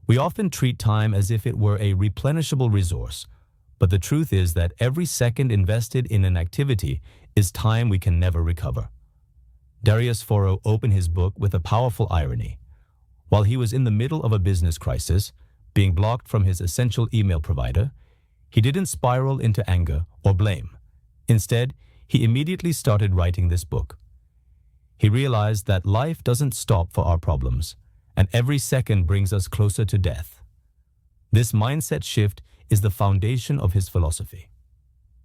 We often treat time as if it were a replenishable resource, but the truth is that every second invested in an activity is time we can never recover. Darius Foroux opened his book with a powerful irony. While he was in the middle of a business crisis, being blocked from his essential email provider, he didn't spiral into anger or blame. Instead, he immediately started writing this book. He realized that life doesn't stop for our problems, and every second brings us closer to death. This mindset shift is the foundation of his philosophy.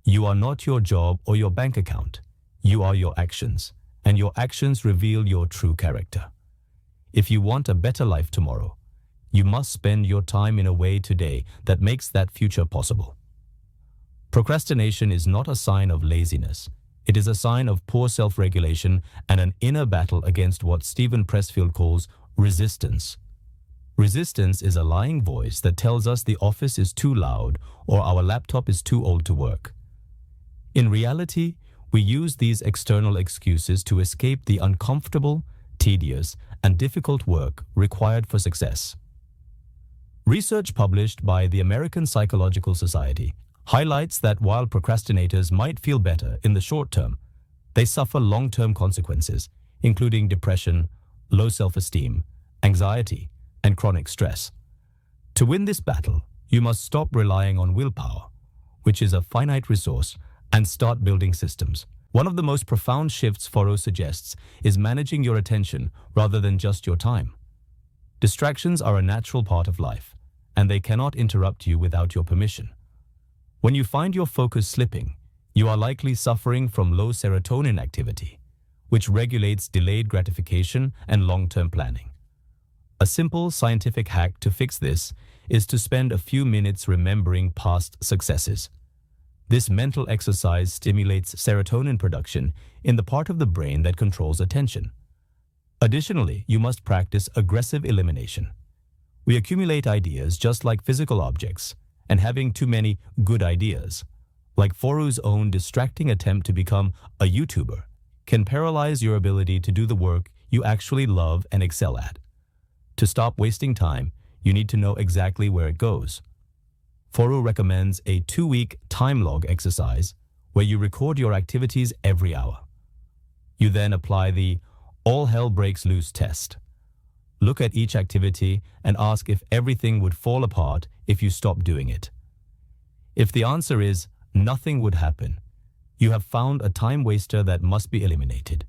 You are not your job or your bank account. You are your actions, and your actions reveal your true character. If you want a better life tomorrow, you must spend your time in a way today that makes that future possible. Procrastination is not a sign of laziness. It is a sign of poor self-regulation and an inner battle against what Stephen Pressfield calls resistance. Resistance is a lying voice that tells us the office is too loud or our laptop is too old to work. In reality, we use these external excuses to escape the uncomfortable, tedious, and difficult work required for success. Research published by the American Psychological Society highlights that while procrastinators might feel better in the short term, they suffer long-term consequences, including depression, low self-esteem, anxiety, and chronic stress. To win this battle, you must stop relying on willpower, which is a finite resource, and start building systems. One of the most profound shifts Foroux suggests is managing your attention rather than just your time. Distractions are a natural part of life, and they cannot interrupt you without your permission. When you find your focus slipping, you are likely suffering from low serotonin activity, which regulates delayed gratification and long-term planning. A simple scientific hack to fix this is to spend a few minutes remembering past successes. This mental exercise stimulates serotonin production in the part of the brain that controls attention. Additionally, you must practice aggressive elimination. We accumulate ideas just like physical objects, and having too many good ideas, like Foroux's own distracting attempt to become a YouTuber, can paralyze your ability to do the work you actually love and excel at. To stop wasting time, you need to know exactly where it goes. Foroux recommends a 2-week time log exercise where you record your activities every hour. You then apply the all hell breaks loose test. Look at each activity and ask if everything would fall apart if you stop doing it. If the answer is nothing would happen, you have found a time waster that must be eliminated.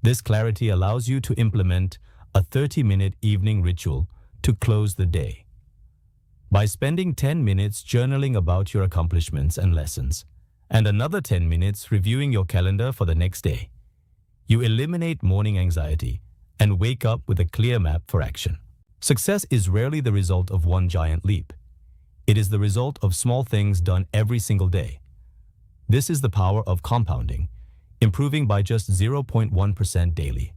This clarity allows you to implement a 30-minute evening ritual to close the day. By spending 10 minutes journaling about your accomplishments and lessons, and another 10 minutes reviewing your calendar for the next day, you eliminate morning anxiety and wake up with a clear map for action. Success is rarely the result of one giant leap. It is the result of small things done every single day. This is the power of compounding, improving by just 0.1% daily.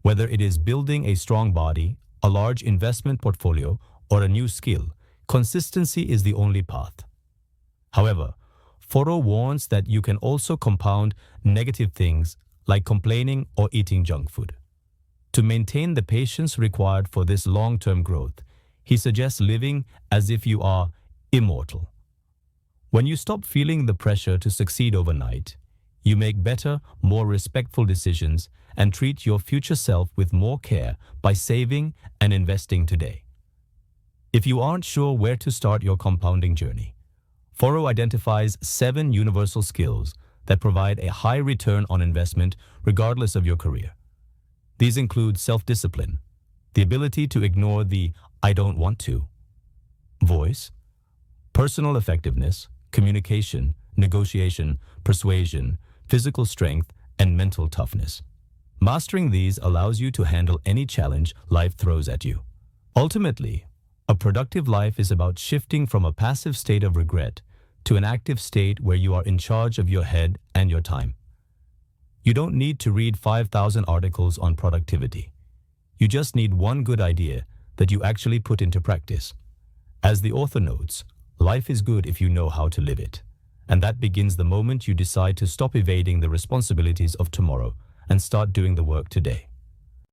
Whether it is building a strong body, a large investment portfolio, or a new skill, consistency is the only path. However, Foroux warns that you can also compound negative things like complaining or eating junk food. To maintain the patience required for this long-term growth, he suggests living as if you are immortal. When you stop feeling the pressure to succeed overnight, you make better, more respectful decisions and treat your future self with more care by saving and investing today. If you aren't sure where to start your compounding journey, Foroux identifies 7 universal skills that provide a high return on investment regardless of your career. These include self-discipline, the ability to ignore the "I don't want to" voice, personal effectiveness, communication, negotiation, persuasion, physical strength, and mental toughness. Mastering these allows you to handle any challenge life throws at you. Ultimately, a productive life is about shifting from a passive state of regret to an active state where you are in charge of your head and your time. You don't need to read 5,000 articles on productivity. You just need one good idea that you actually put into practice. As the author notes, life is good if you know how to live it. And that begins the moment you decide to stop evading the responsibilities of tomorrow and start doing the work today.